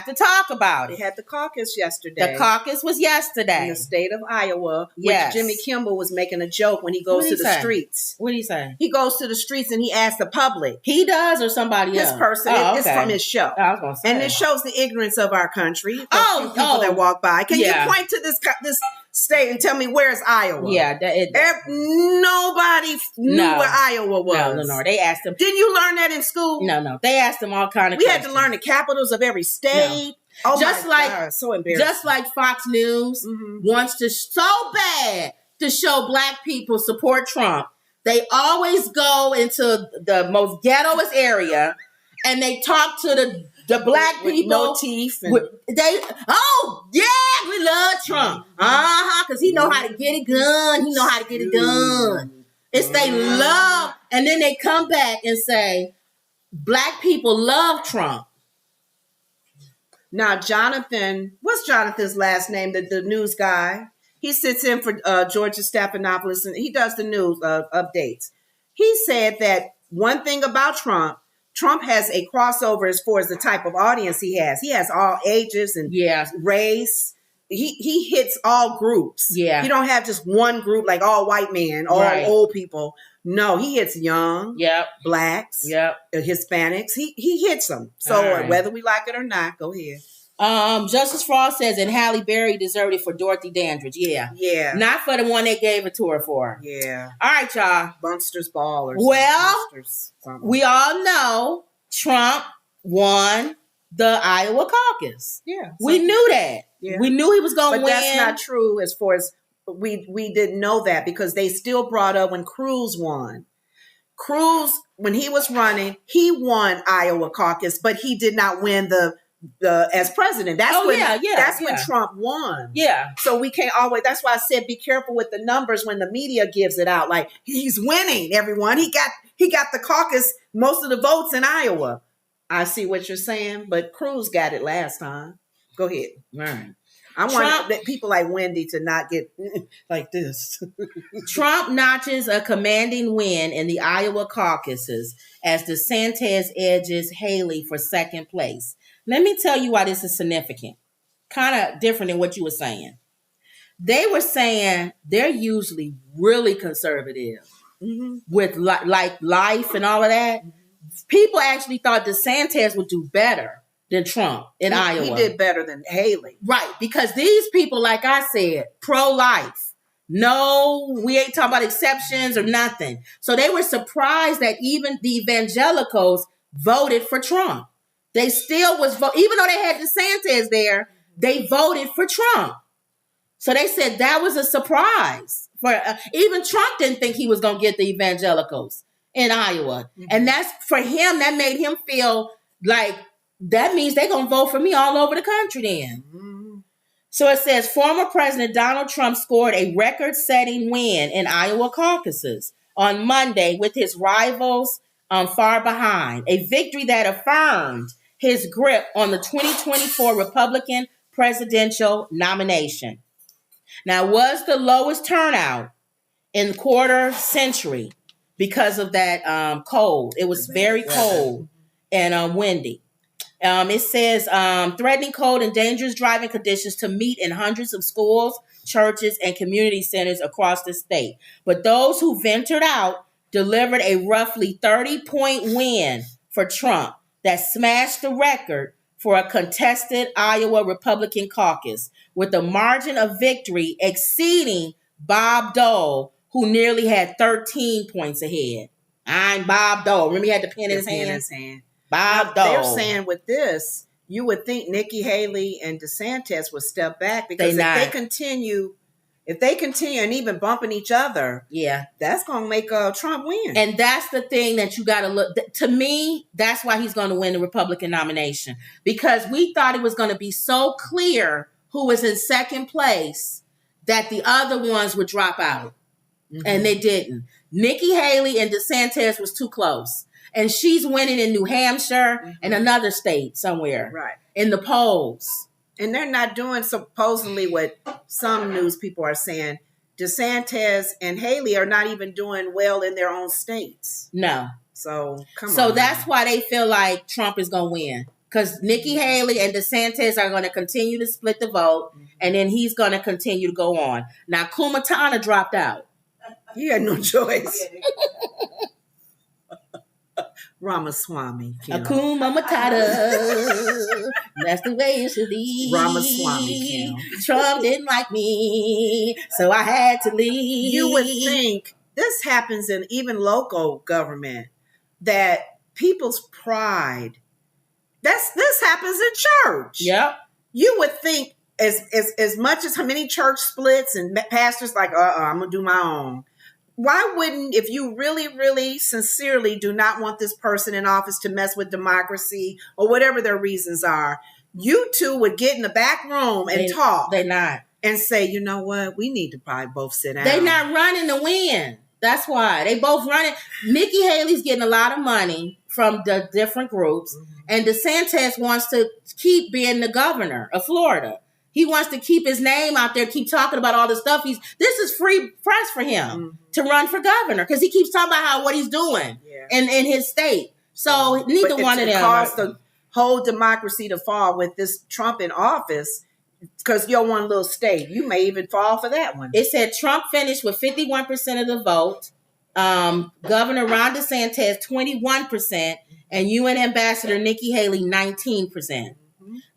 have to talk about They it. had the caucus yesterday. The caucus was yesterday In the state of Iowa, Yes. which Jimmy Kimmel was making a joke when he goes What'd to he the say? streets. What do you say? He goes to the streets and he asks the public. He does or somebody This else? person, Oh, it's okay. from his show. I was gonna say. And it shows the ignorance of our country. The Oh, few people that walk by. Can yeah. you point to this state and tell me where's Iowa? Yeah, nobody knew where Iowa was. No. They asked them. Didn't you learn that in school? No. They asked them all kind of. We questions. had to learn the capitals of every state. No. Oh just my like God, so embarrassing. Just like Fox News wants to so bad to show black people support Trump. They always go into the most ghettoest area and they talk to the black with people. No teeth. And We love Trump. Because he know how to get it done. He know how to get it done. It's they love. And then they come back and say, black people love Trump. Now, Jonathan, what's Jonathan's last name? The news guy. He sits in for Georgia Stephanopoulos, and he does the news updates. He said that one thing about Trump has a crossover as far as the type of audience he has. He has all ages and race. He hits all groups. Yeah. He don't have just one group like all white men, all old people. No, he hits young, blacks, Hispanics. He hits them. So whether we like it or not, go ahead. Justice Frost says, and Halle Berry deserved it for Dorothy Dandridge. Yeah. Not for the one they gave it to her for. Yeah. All right, y'all. Bunster's Ball or something. We all know Trump won the Iowa caucus. Yeah. We knew that. Yeah. We knew he was going to win. But that's not true as far as we didn't know that because they still brought up when Cruz won. Cruz, when he was running, he won Iowa caucus, but he did not win the as president. That's when Trump won. Yeah. So we can't always, that's why I said be careful with the numbers when the media gives it out. Like he's winning, everyone. He got the caucus, most of the votes in Iowa. I see what you're saying, but Cruz got it last time. Go ahead. Right. I want people like Wendy to not get like this. Trump notches a commanding win in the Iowa caucuses as DeSantis edges Haley for second place. Let me tell you why this is significant. Kind of different than what you were saying. They were saying they're usually really conservative with like life and all of that. People actually thought DeSantis would do better than Trump in Iowa. He did better than Haley. Right, because these people, like I said, pro-life. No, we ain't talking about exceptions or nothing. So they were surprised that even the evangelicals voted for Trump. They still was even though they had DeSantis there, they voted for Trump. So they said that was a surprise. For even Trump didn't think he was going to get the evangelicals in Iowa. And that's for him, that made him feel like that means they're going to vote for me all over the country then. So it says former President Donald Trump scored a record-setting win in Iowa caucuses on Monday with his rivals far behind, a victory that affirmed his grip on the 2024 Republican presidential nomination. Now, it was the lowest turnout in quarter century because of that cold. It was very cold and windy. It says threatening cold and dangerous driving conditions to meet in hundreds of schools, churches, and community centers across the state. But those who ventured out delivered a roughly 30-point win for Trump that smashed the record for a contested Iowa Republican caucus, with a margin of victory exceeding Bob Dole, who nearly had 13 points ahead. I'm Bob Dole. Remember he had the pen in his hand? Bob Dole. They're saying with this, you would think Nikki Haley and DeSantis would step back because if they continue and even bumping each other, that's going to make Trump win. And that's the thing that you got to look. To me, that's why he's going to win the Republican nomination. Because we thought it was going to be so clear who was in second place that the other ones would drop out. And they didn't. Nikki Haley and DeSantis was too close. And she's winning in New Hampshire and another state somewhere in the polls. And they're not doing supposedly what some news people are saying. DeSantis and Haley are not even doing well in their own states. No. So, come on. So that's why they feel like Trump is going to win. because Nikki Haley and DeSantis are going to continue to split the vote, and then he's going to continue to go on. Now, Kumatana dropped out. He had no choice. Ramaswamy. Akuma Matata. That's the way it should be. Ramaswamy. Trump didn't like me, so I had to leave. You would think this happens in even local government, that people's pride. This happens in church. Yep. You would think as much as how many church splits and pastors like, I'm gonna do my own. Why wouldn't, if you really, really sincerely do not want this person in office to mess with democracy or whatever their reasons are, you two would get in the back room and talk. They're not. And say, you know what, we need to probably both sit down. They're not running to win. That's why. They both running. Nikki Haley's getting a lot of money from the different groups. Mm-hmm. And DeSantis wants to keep being the governor of Florida. He wants to keep his name out there, keep talking about all the stuff. This is free press for him to run for governor, because he keeps talking about what he's doing in his state. So neither one of them. It caused the whole democracy to fall with this Trump in office, because you're one little state. You may even fall for that one. It said Trump finished with 51% of the vote. Governor Ron DeSantis 21%, and UN Ambassador Nikki Haley 19%.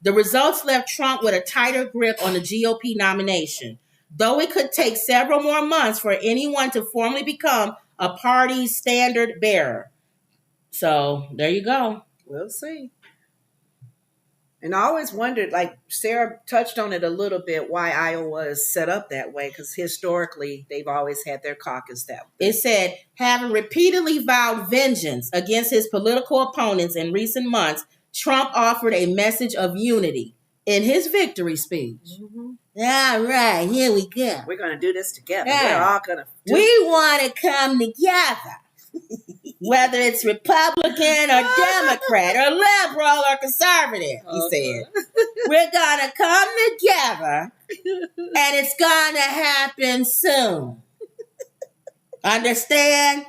The results left Trump with a tighter grip on the GOP nomination, though it could take several more months for anyone to formally become a party's standard bearer. So there you go. We'll see. And I always wondered, like Sarah touched on it a little bit, why Iowa is set up that way, because historically they've always had their caucus that way. It said, having repeatedly vowed vengeance against his political opponents in recent months, Trump offered a message of unity in his victory speech. Mm-hmm. All right, here we go. We're going to do this together. Yeah. We're all going to We want to come together. Whether it's Republican or Democrat or liberal or conservative, he said. We're going to come together, and it's going to happen soon. Understand?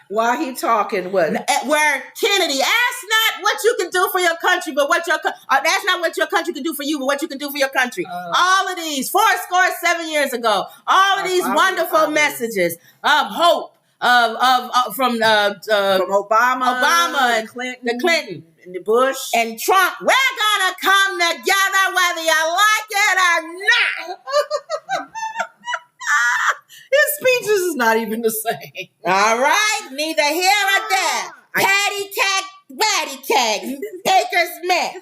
While he talking, what? Where Kennedy, ask not what you can do for your country, but what that's not what your country can do for you, but what you can do for your country. All of these, 7 years ago, all of these wonderful messages of hope, from Obama and Clinton and the Bush and Trump. We're gonna come together whether you like it or not. His speeches is not even the same. All right, neither here or there. Patty cack, Baker Smith.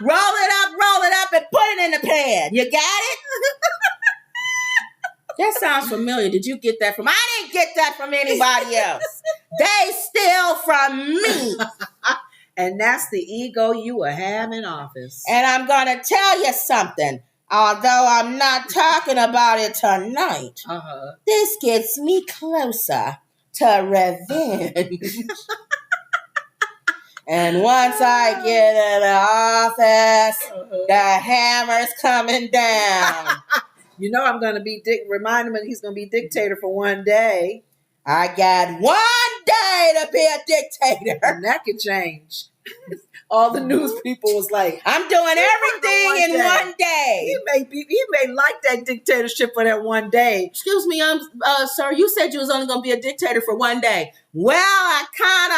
roll it up, and put it in the pan. You got it? That sounds familiar. Did you get that from? I didn't get that from anybody else. They steal from me. And that's the ego you will have in office. And I'm going to tell you something. Although I'm not talking about it tonight, this gets me closer to revenge. And once I get in the office, the hammer's coming down. You know I'm going to be remind him he's going to be dictator for one day. I got 1 day to be a dictator. And that could change. All the news people was like, I'm doing everything in 1 day. He may like that dictatorship for that 1 day. Excuse me, sir, you said you was only going to be a dictator for 1 day. Well, I kind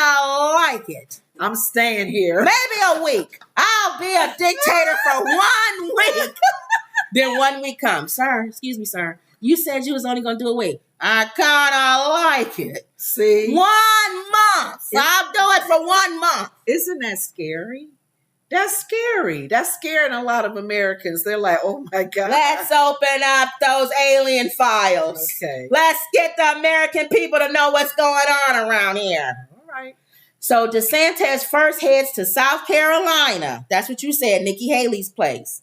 of like it. I'm staying here. Maybe a week. I'll be a dictator for 1 week. Then 1 week comes. Sir, excuse me, sir. You said you was only going to do a week. I kind of like it. See? 1 month. I'll do it for 1 month. Isn't that scary? That's scary. That's scaring a lot of Americans. They're like, oh my God. Let's open up those alien files. Okay. Let's get the American people to know what's going on around here. All right. So DeSantis first heads to South Carolina. That's what you said, Nikki Haley's place.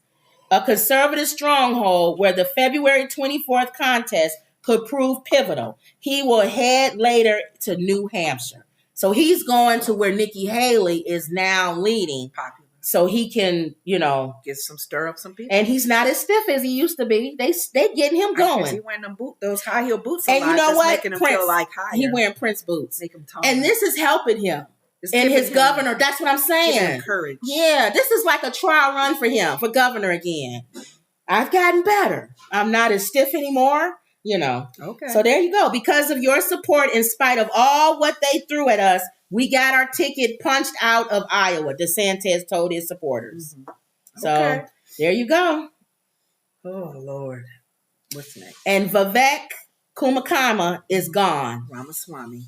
A conservative stronghold where the February 24th contest could prove pivotal. He will head later to New Hampshire. So he's going to where Nikki Haley is now leading. Popular. So he can, get stir up some people. And he's not as stiff as he used to be. They getting him going. He wearing those high heel boots. And you know what? Making him feel like higher. He wearing Prince boots. Make him tall. And this is helping him. and his governor. That's what I'm saying. Courage. Yeah, this is like a trial run for him for governor again. I've gotten better. I'm not as stiff anymore. Okay. So there you go. Because of your support, in spite of all what they threw at us, we got our ticket punched out of Iowa, DeSantis told his supporters. So there you go. Oh, Lord. What's next? And Vivek Kumakama is gone. Ramaswamy.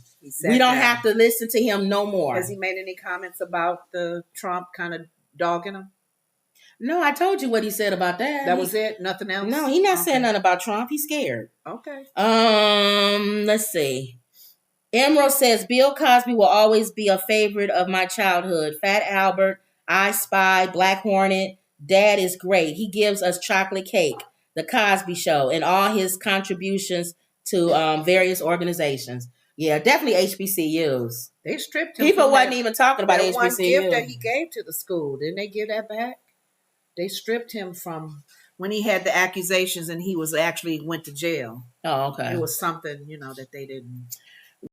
We don't have to listen to him no more. Has he made any comments about the Trump kind of dogging him? No, I told you what he said about that. That was it? Nothing else? No, he's not saying nothing about Trump. He's scared. Okay. Let's see. Emerald says, Bill Cosby will always be a favorite of my childhood. Fat Albert, I Spy, Black Hornet. Dad is great. He gives us chocolate cake, The Cosby Show, and all his contributions to various organizations. Yeah, definitely HBCUs. They stripped him. People wasn't even talking about HBCUs. One gift that he gave to the school. Didn't they give that back? They stripped him from when he had the accusations and he was actually went to jail. Oh, okay. It was something, that they didn't.